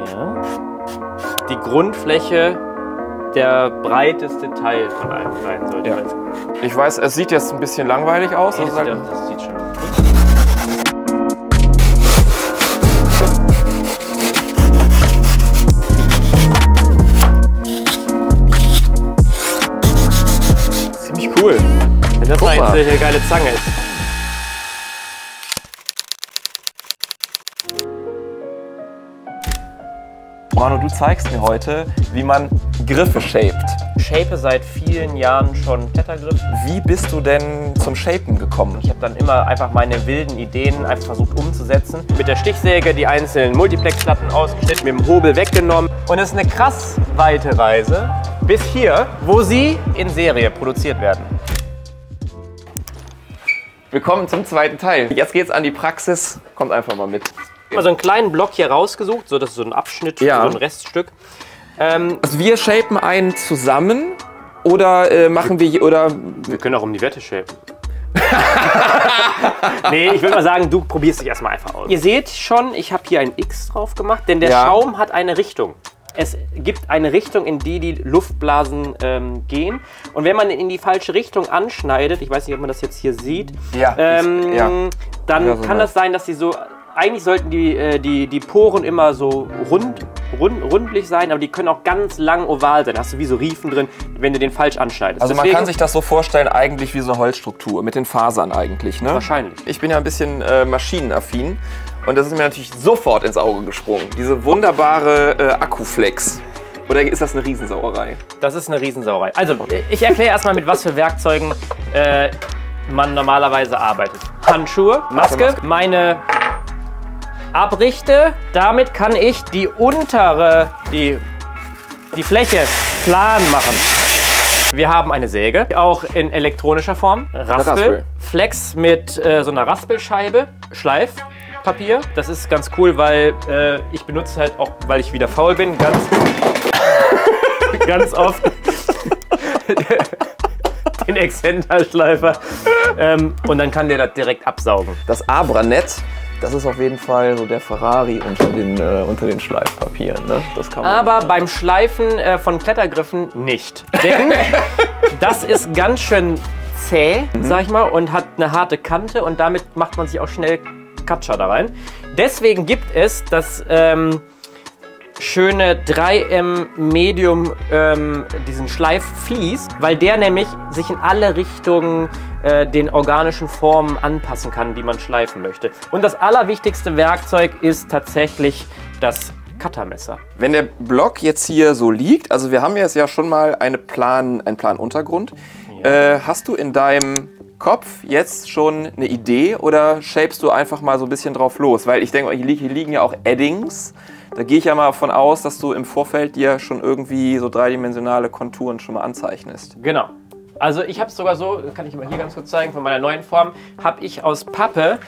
Ja. Die Grundfläche der breiteste Teil von einem sein sollte. Ja. Ich weiß, es sieht jetzt ein bisschen langweilig aus. Das sieht schon gut. Ziemlich cool. Wenn das mal eine geile Zange ist. Manu, du zeigst mir heute, wie man Griffe shaped. Shape seit vielen Jahren schon Klettergriff. Wie bist du denn zum Shapen gekommen? Ich habe dann immer einfach meine wilden Ideen einfach versucht umzusetzen. Mit der Stichsäge die einzelnen Multiplexplatten ausgeschnitten, mit dem Hobel weggenommen. Und es ist eine krass weite Reise bis hier, wo sie in Serie produziert werden. Willkommen zum zweiten Teil. Jetzt geht's an die Praxis. Kommt einfach mal mit. Mal so einen kleinen Block hier rausgesucht, so das ist so ein Abschnitt, Ja. so ein Reststück. Also wir shapen einen zusammen oder machen wir Wir können auch um die Wette shapen. Nee, ich würde mal sagen, du probierst dich erstmal einfach aus. Ihr seht schon, ich habe hier ein X drauf gemacht, denn der Schaum hat eine Richtung. Es gibt eine Richtung, in die die Luftblasen gehen. Und wenn man in die falsche Richtung anschneidet, ich weiß nicht, ob man das jetzt hier sieht, dann kann das sein, dass sie so... Eigentlich sollten die Poren immer so rundlich sein, aber die können auch ganz lang oval sein. Da hast du wie so Riefen drin, wenn du den falsch anschneidest. Also man kann sich das so vorstellen, eigentlich wie so eine Holzstruktur, mit den Fasern eigentlich, ne? Wahrscheinlich. Ich bin ja ein bisschen maschinenaffin und das ist mir natürlich sofort ins Auge gesprungen. Diese wunderbare Akkuflex. Oder ist das eine Riesensauerei? Das ist eine Riesensauerei. Also, ich erkläre erstmal, mit was für Werkzeugen man normalerweise arbeitet. Handschuhe, Maske, meine Abrichte. Damit kann ich die untere, die Fläche plan machen. Wir haben eine Säge, auch in elektronischer Form. Raspel. Flex mit so einer Raspelscheibe. Schleifpapier. Das ist ganz cool, weil ich benutze halt auch, weil ich wieder faul bin, ganz oft den Exzenterschleifer. Und dann kann der das direkt absaugen. Das Abranet. Das ist auf jeden Fall so der Ferrari unter den Schleifpapieren. Ne? Das kann man aber beim Schleifen von Klettergriffen nicht. Denn das ist ganz schön zäh, sag ich mal, und hat eine harte Kante und damit macht man sich auch schnell Katscher da rein. Deswegen gibt es das schöne 3M Medium, diesen Schleifflies, weil der nämlich sich in alle Richtungen den organischen Formen anpassen kann, die man schleifen möchte. Und das allerwichtigste Werkzeug ist tatsächlich das Cuttermesser. Wenn der Block jetzt hier so liegt, also wir haben jetzt ja schon mal einen Planuntergrund. Ja. Hast du in deinem Kopf jetzt schon eine Idee oder shapest du einfach mal so ein bisschen drauf los? Weil ich denke, hier liegen ja auch Eddings. Da gehe ich ja mal davon aus, dass du im Vorfeld dir schon irgendwie so dreidimensionale Konturen schon mal anzeichnest. Genau. Also ich habe es sogar so, das kann ich mal hier ganz kurz zeigen, von meiner neuen Form, habe ich aus Pappe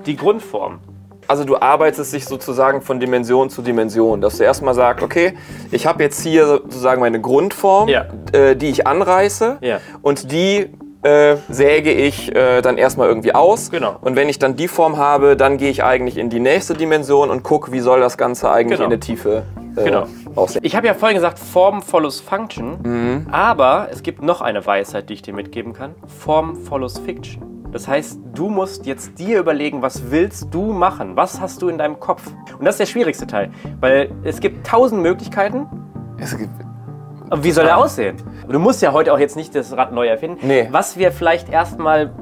die Grundform. Also du arbeitest dich sozusagen von Dimension zu Dimension, dass du erstmal sagst, okay, ich habe jetzt hier sozusagen meine Grundform, die ich anreiße und die säge ich dann erstmal irgendwie aus. Genau. Und wenn ich dann die Form habe, dann gehe ich eigentlich in die nächste Dimension und gucke, wie soll das Ganze eigentlich in der Tiefe aussehen. Ich habe ja vorhin gesagt, Form follows Function, aber es gibt noch eine Weisheit, die ich dir mitgeben kann. Form follows Fiction. Das heißt, du musst jetzt dir überlegen, was willst du machen? Was hast du in deinem Kopf? Und das ist der schwierigste Teil, weil es gibt 1000 Möglichkeiten. Aber wie soll er aussehen? Du musst ja heute auch jetzt nicht das Rad neu erfinden. Nee. Was wir vielleicht erstmal,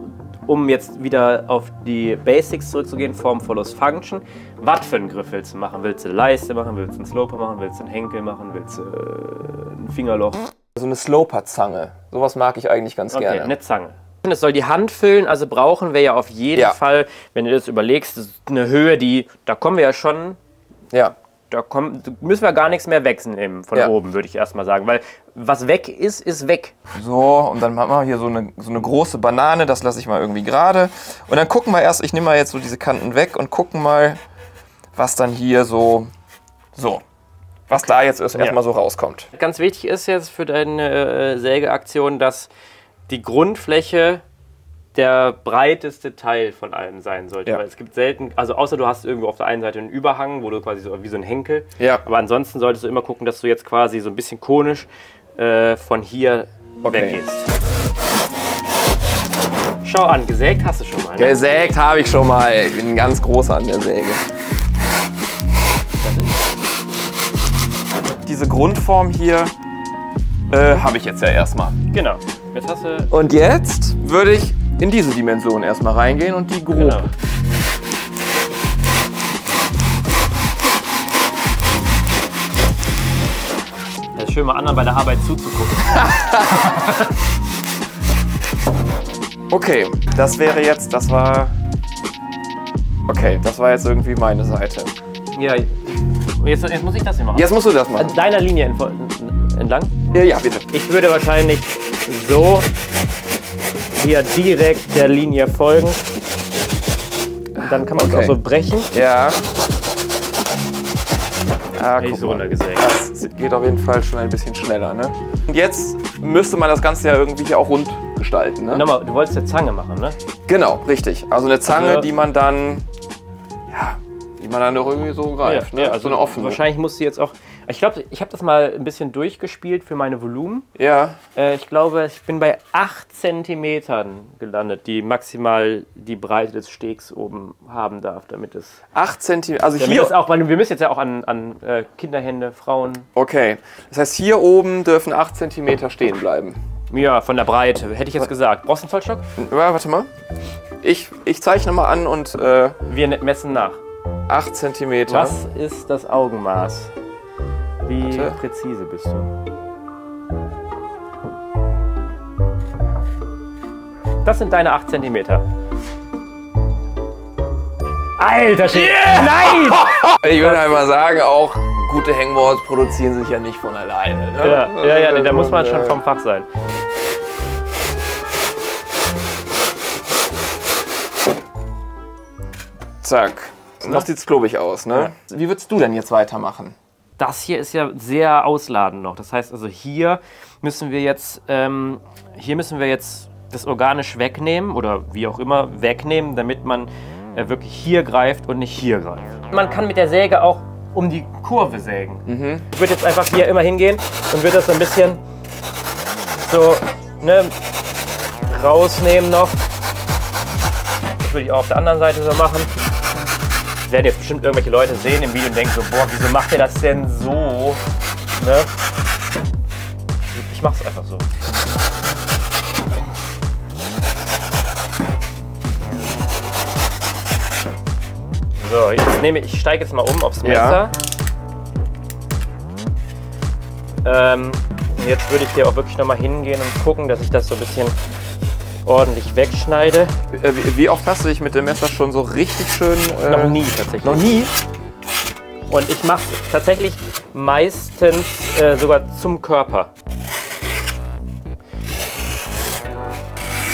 um jetzt wieder auf die Basics zurückzugehen, Form follows Function. Was für einen Griff willst du machen? Willst du eine Leiste machen? Willst du einen Sloper machen? Willst du einen Henkel machen? Willst du ein Fingerloch? So eine Sloper-Zange. Sowas mag ich eigentlich ganz gerne. Eine Zange. Es soll die Hand füllen, also brauchen wir ja auf jeden Fall, wenn du das überlegst, eine Höhe, da kommen wir ja schon... Ja. Da müssen wir gar nichts mehr wegnehmen von oben, würde ich erstmal sagen. Weil was weg ist, ist weg. So, und dann machen wir hier so eine große Banane, das lasse ich mal irgendwie gerade. Und dann gucken wir erst, ich nehme mal jetzt so diese Kanten weg und gucken mal, was dann hier was da jetzt erstmal so rauskommt. Ganz wichtig ist jetzt für deine Sägeaktion, dass die Grundfläche der breiteste Teil von allem sein sollte. Ja. Weil es gibt selten, also außer du hast irgendwo auf der einen Seite einen Überhang, wo du quasi so wie so ein Henkel. Ja. Aber ansonsten solltest du immer gucken, dass du jetzt quasi so ein bisschen konisch von hier weggehst. Schau an, gesägt hast du schon mal. Ne? Gesägt habe ich schon mal. Ich bin ganz groß an der Säge. Diese Grundform hier habe ich jetzt ja erstmal. Genau. Jetzt hast du. Und jetzt würde ich in diese Dimension erstmal reingehen und die grob. Genau. Es ist schön, mal anderen bei der Arbeit zuzugucken. Okay, das wäre jetzt, das war jetzt irgendwie meine Seite. Ja, jetzt muss ich das hier machen. Jetzt musst du das machen. An deiner Linie entlang? Ja, bitte. Ich würde wahrscheinlich so hier direkt der Linie folgen. Dann kann man es auch so brechen. Ja. Ah, Nicht guck so mal. runtergesägt. Das geht auf jeden Fall schon ein bisschen schneller, ne? Und jetzt müsste man das Ganze ja irgendwie hier auch rund gestalten, ne? Nochmal, du wolltest eine Zange machen, ne? Genau, richtig. Also eine Zange, Also- die man dann doch irgendwie so greift, ne? also so eine offene. wahrscheinlich musst du jetzt auch. Ich glaube, ich habe das mal ein bisschen durchgespielt für meine Volumen. Ja. Ich glaube, ich bin bei 8 cm gelandet, die maximal die Breite des Stegs oben haben darf, damit es. 8 cm. Also Damit hier. es auch, weil wir müssen jetzt ja auch an Kinderhände, Frauen. Okay. Das heißt, hier oben dürfen 8 cm stehen bleiben. Ja, von der Breite, hätte ich jetzt gesagt. Brauchst du einen Vollstock? Ja, warte mal. Ich zeichne mal an und Wir messen nach. 8 cm. Was ist das Augenmaß? Wie Warte. präzise bist du? Das sind deine 8 cm. Alter Schwede! Yeah! Nein! Ich würde einmal sagen, auch gute Hangboards produzieren sich ja nicht von alleine. Ne? Ja, da muss man schon vom Fach sein. Zack. Noch sieht's klobig aus, ne? Wie würdest du denn jetzt weitermachen? Das hier ist ja sehr ausladend noch. Das heißt also, hier müssen wir jetzt das organisch wegnehmen oder wie auch immer wegnehmen, damit man wirklich hier greift und nicht hier greift. Man kann mit der Säge auch um die Kurve sägen. Ich würde jetzt einfach hier immer hingehen und würde das so ein bisschen so rausnehmen noch. Das würde ich auch auf der anderen Seite so machen. Das werden jetzt bestimmt irgendwelche Leute sehen im Video und denken so, boah, wieso macht ihr das denn so? Ne? Ich mach's einfach so. So, ich steige jetzt mal um aufs Messer. Jetzt würde ich hier auch wirklich noch mal hingehen und gucken, dass ich das so ein bisschen ordentlich wegschneide. Wie oft hast du dich mit dem Messer schon so richtig schön... Noch nie tatsächlich. Noch nie? Und ich mache es tatsächlich meistens sogar zum Körper.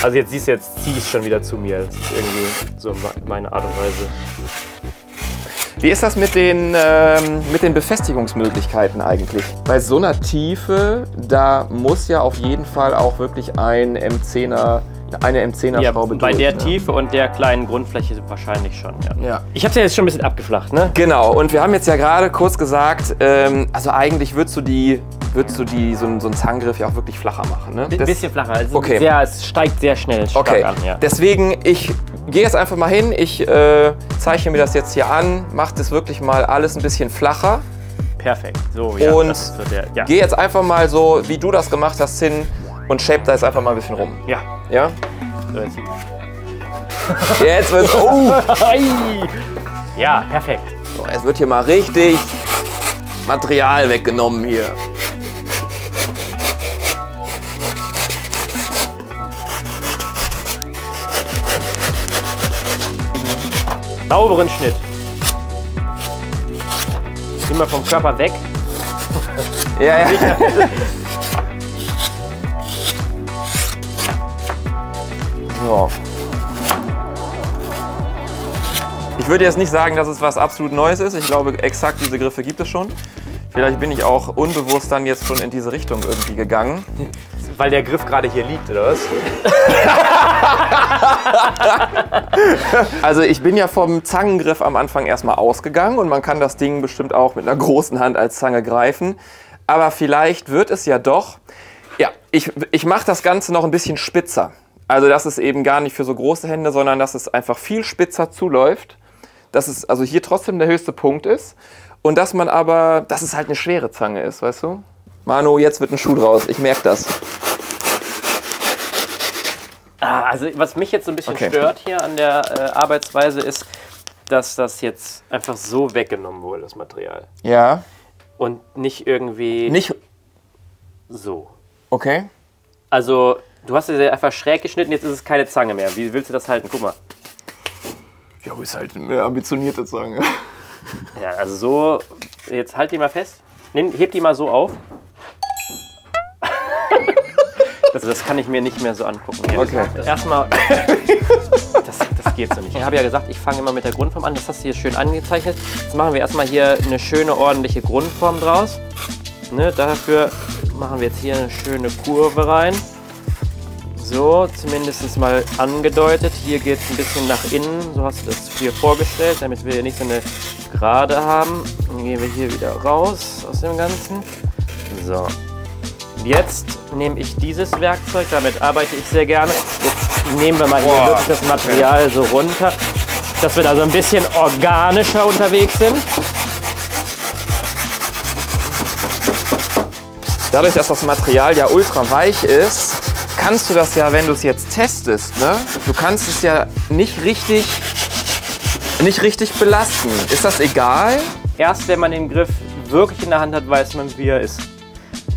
Also jetzt siehst du, jetzt ziehe ich es schon wieder zu mir. Das ist irgendwie so meine Art und Weise. Wie ist das mit den Befestigungsmöglichkeiten eigentlich? Bei so einer Tiefe, da muss ja auf jeden Fall auch wirklich eine M10er-Schraube bei durch, der ne? Tiefe und der kleinen Grundfläche wahrscheinlich schon, ja. Ja. Ich habe es ja jetzt schon ein bisschen abgeflacht, ne? Genau, und wir haben jetzt ja gerade kurz gesagt, also eigentlich würdest du so einen Zangengriff ja auch wirklich flacher machen, ne? Ein bisschen flacher, also Okay. Es steigt sehr schnell stark an, ja. Deswegen, ich gehe jetzt einfach mal hin, ich zeichne mir das jetzt hier an, mache das wirklich mal alles ein bisschen flacher. Perfekt, so, ja. Und das ist so ja. gehe jetzt einfach mal so, wie du das gemacht hast, hin und shape da jetzt einfach mal ein bisschen rum. Ja. Ja? So, Jetzt wird's, ja, perfekt. So, es wird hier mal richtig Material weggenommen hier. Sauberen Schnitt. Immer vom Körper weg. Ja. So. Ich würde jetzt nicht sagen, dass es was absolut Neues ist. Ich glaube, exakt diese Griffe gibt es schon. Vielleicht bin ich auch unbewusst dann jetzt schon in diese Richtung irgendwie gegangen. Weil der Griff gerade hier liegt, oder was? Also ich bin ja vom Zangengriff am Anfang erstmal ausgegangen und man kann das Ding bestimmt auch mit einer großen Hand als Zange greifen. Aber vielleicht wird es ja doch... Ja, ich mache das Ganze noch ein bisschen spitzer. Also dass es eben gar nicht für so große Hände, sondern dass es einfach viel spitzer zuläuft. Dass es also hier trotzdem der höchste Punkt ist. Und dass man aber, dass es halt eine schwere Zange ist, weißt du? Manu, jetzt wird ein Schuh draus, ich merke das. Also was mich jetzt so ein bisschen stört hier an der Arbeitsweise ist, dass das jetzt einfach so weggenommen wurde, das Material. Ja. Und nicht irgendwie... Nicht... So. Okay. Also, du hast es ja einfach schräg geschnitten, jetzt ist es keine Zange mehr. Wie willst du das halten? Guck mal. Ja, ist halt eine ambitionierte Zange. Ja, also so... Jetzt halt die mal fest. Heb die mal so auf. Das kann ich mir nicht mehr so angucken. Hier. Okay. Erstmal... Das geht so nicht. Ich habe ja gesagt, ich fange immer mit der Grundform an. Das hast du hier schön angezeichnet. Jetzt machen wir erstmal hier eine schöne, ordentliche Grundform draus. Ne, dafür machen wir jetzt hier eine schöne Kurve rein. So, zumindest mal angedeutet. Hier geht es ein bisschen nach innen. So hast du das hier vorgestellt, damit wir hier nicht so eine Gerade haben. Dann gehen wir hier wieder raus aus dem Ganzen. So. Jetzt nehme ich dieses Werkzeug, damit arbeite ich sehr gerne. Jetzt nehmen wir mal hier wirklich das Material so runter, dass wir da so ein bisschen organischer unterwegs sind. Dadurch, dass das Material ja ultra weich ist, kannst du das ja, wenn du es jetzt testest, ne? Du kannst es ja nicht richtig belasten. Ist das egal? Erst wenn man den Griff wirklich in der Hand hat, weiß man, wie er ist.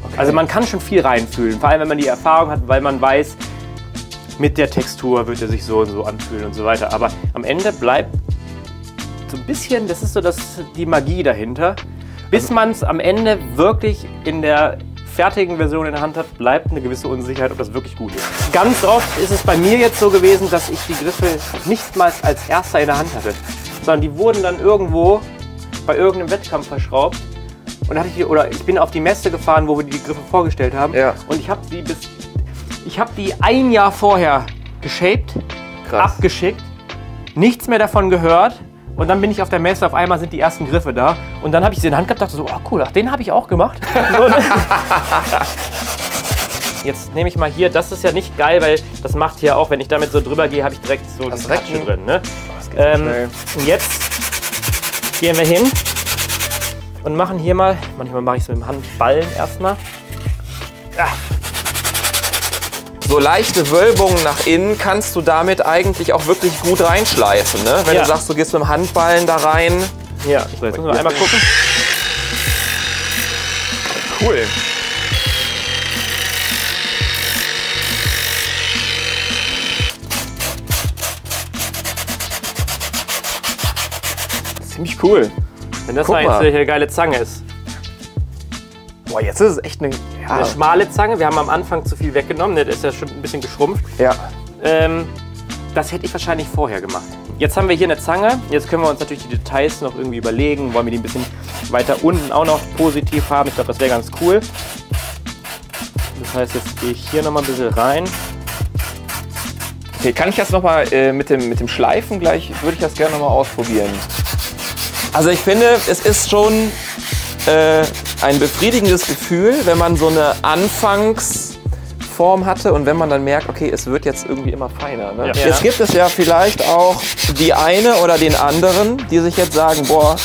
Okay. Also man kann schon viel reinfühlen, vor allem wenn man die Erfahrung hat, weil man weiß, mit der Textur wird er sich so und so anfühlen und so weiter. Aber am Ende bleibt so ein bisschen, das ist so die Magie dahinter. Bis man es am Ende wirklich in der fertigen Version in der Hand hat, bleibt eine gewisse Unsicherheit, ob das wirklich gut ist. Ganz oft ist es bei mir jetzt so gewesen, dass ich die Griffe nicht mal als erster in der Hand hatte, sondern die wurden dann irgendwo bei irgendeinem Wettkampf verschraubt. Und ich bin auf die Messe gefahren, wo wir die Griffe vorgestellt haben. Ja. Und ich habe die ein Jahr vorher geshaped, abgeschickt, nichts mehr davon gehört. Und dann bin ich auf der Messe, auf einmal sind die ersten Griffe da. Und dann habe ich sie in der Hand gehabt und dachte so, oh cool, ach, den habe ich auch gemacht. Jetzt nehme ich mal hier, das ist ja nicht geil, weil das macht hier auch, wenn ich damit so drüber gehe, habe ich direkt so das Ratschen drin. Ne? Und jetzt gehen wir hin und machen hier mal, manchmal mache ich es mit dem Handballen erstmal. Ja. So leichte Wölbungen nach innen kannst du damit eigentlich auch wirklich gut reinschleifen, ne? Wenn du sagst, du gehst mit dem Handballen da rein. Ja, so, jetzt müssen wir einmal gucken. Cool. Ziemlich cool. Wenn das mal jetzt hier eine geile Zange ist. Boah, jetzt ist es echt eine schmale Zange. Wir haben am Anfang zu viel weggenommen. Der ist ja schon ein bisschen geschrumpft. Ja. Das hätte ich wahrscheinlich vorher gemacht. Jetzt haben wir hier eine Zange. Jetzt können wir uns natürlich die Details noch irgendwie überlegen. Wollen wir die ein bisschen weiter unten auch noch positiv haben? Ich glaube, das wäre ganz cool. Das heißt, jetzt gehe ich hier noch mal ein bisschen rein. Okay, kann ich jetzt noch mal mit dem Schleifen gleich, würde ich das gerne noch mal ausprobieren. Also ich finde, es ist schon ein befriedigendes Gefühl, wenn man so eine Anfangsform hatte und wenn man dann merkt, okay, es wird jetzt irgendwie immer feiner. Ne? Ja. Jetzt gibt es ja vielleicht auch die eine oder den anderen, die sich jetzt sagen, boah,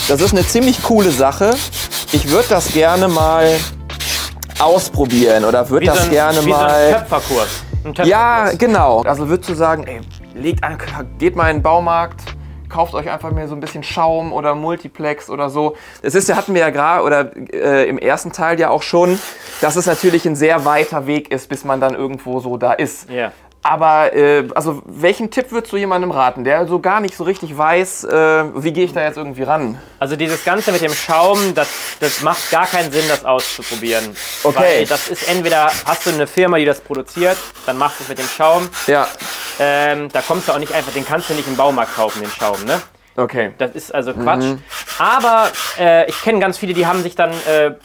das ist eine ziemlich coole Sache. Ich würde das gerne mal ausprobieren oder würde das gerne mal... Wie so ein Töpferkurs. Ja, genau. Also würdest du sagen, ey, geht mal in den Baumarkt, kauft euch einfach mal so ein bisschen Schaum oder Multiplex oder so. Es ist ja, hatten wir ja gerade oder im ersten Teil ja auch schon, dass es natürlich ein sehr weiter Weg ist, bis man dann irgendwo so da ist. Ja. Aber also welchen Tipp würdest du jemandem raten, der so gar nicht so richtig weiß, wie gehe ich da jetzt irgendwie ran? Also dieses Ganze mit dem Schaum, das macht gar keinen Sinn, das auszuprobieren. Okay. Weil das ist entweder, hast du eine Firma, die das produziert, dann machst du es mit dem Schaum. Ja. Da kommst du auch nicht einfach, den kannst du nicht im Baumarkt kaufen, den Schaum, ne? Okay. Das ist also Quatsch. Aber ich kenne ganz viele, die haben sich dann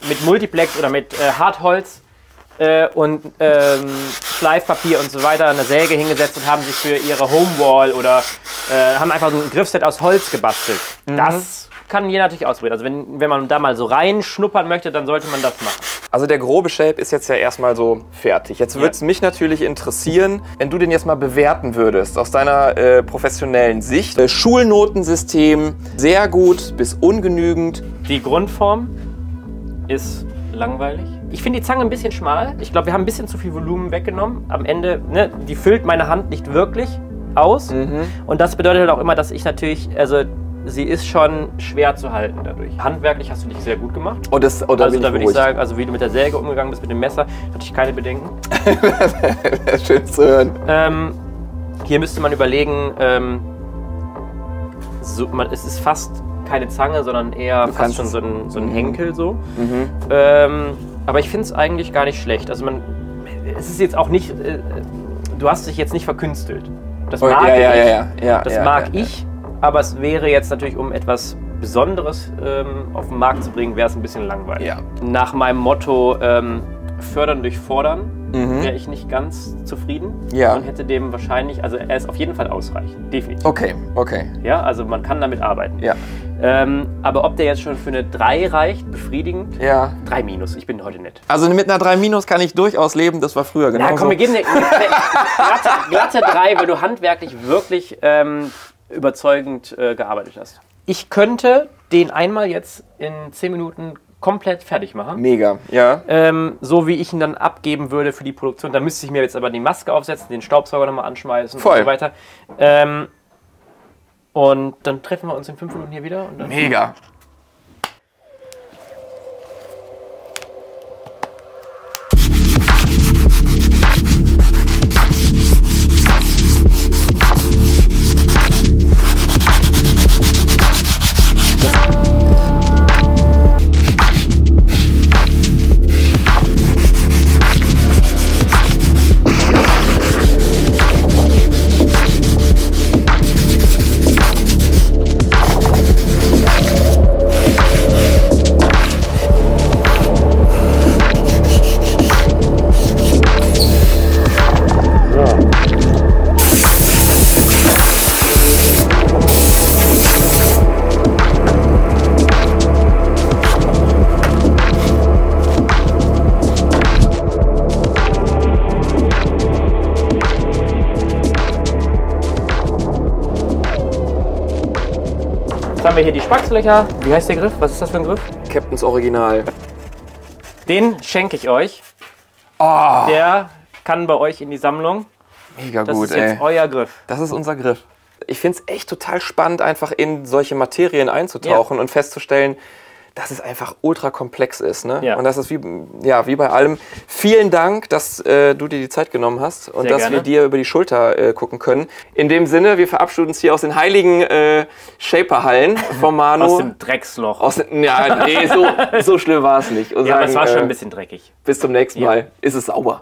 mit Multiplex oder mit Hartholz und Schleifpapier und so weiter, eine Säge hingesetzt und haben sich für ihre Homewall oder haben einfach so ein Griffset aus Holz gebastelt. Das kann jeder natürlich ausprobieren. Also wenn man da mal so reinschnuppern möchte, dann sollte man das machen. Also der grobe Shape ist jetzt ja erstmal so fertig. Jetzt würde es mich natürlich interessieren, wenn du den jetzt mal bewerten würdest, aus deiner professionellen Sicht. Schulnotensystem, sehr gut bis ungenügend. Die Grundform ist langweilig. Ich finde die Zange ein bisschen schmal. Ich glaube, wir haben ein bisschen zu viel Volumen weggenommen. Am Ende, ne, die füllt meine Hand nicht wirklich aus. Und das bedeutet halt auch immer, dass ich natürlich, also sie ist schon schwer zu halten dadurch. Handwerklich hast du dich sehr gut gemacht. Also da würde ich sagen, also wie du mit der Säge umgegangen bist, mit dem Messer, hatte ich keine Bedenken. Schön zu hören. Hier müsste man überlegen, es ist fast keine Zange, sondern eher fast schon so ein Henkel so. Aber ich finde es eigentlich gar nicht schlecht. Also es ist jetzt auch nicht, du hast dich jetzt nicht verkünstelt. Das mag ich. Aber es wäre jetzt natürlich, um etwas Besonderes auf den Markt zu bringen, wäre es ein bisschen langweilig. Ja. Nach meinem Motto fördern durch fordern wäre ich nicht ganz zufrieden und hätte dem wahrscheinlich, also er ist auf jeden Fall ausreichend, definitiv. Okay. Ja, also man kann damit arbeiten. Ja. Aber ob der jetzt schon für eine 3 reicht, befriedigend? 3 minus, ich bin heute nett. Also mit einer 3 minus kann ich durchaus leben, das war früher genau. Ja, komm, wir geben eine glatte 3, weil du handwerklich wirklich überzeugend gearbeitet hast. Ich könnte den einmal jetzt in 10 Minuten komplett fertig machen. Mega, ja. So wie ich ihn dann abgeben würde für die Produktion. Da müsste ich mir jetzt aber die Maske aufsetzen, den Staubsauger nochmal anschmeißen und so weiter. Und dann treffen wir uns in 5 Minuten hier wieder. Und dann Mega. Jetzt haben wir hier die Spackslöcher. Wie heißt der Griff? Was ist das für ein Griff? Captain's Original. Den schenke ich euch. Oh. Der kann bei euch in die Sammlung. Mega das gut, ist jetzt euer Griff. Das ist unser Griff. Ich finde es echt total spannend, einfach in solche Materien einzutauchen und festzustellen, dass es einfach ultra komplex ist. Ne? Ja. Und das ist wie bei allem. Vielen Dank, dass du dir die Zeit genommen hast und dass wir dir über die Schulter gucken können. In dem Sinne, wir verabschieden uns hier aus den heiligen Shaper-Hallen vom Manu. Aus dem Drecksloch. So schlimm war es nicht. Und aber es war schon ein bisschen dreckig. Bis zum nächsten Mal. Ist es sauber.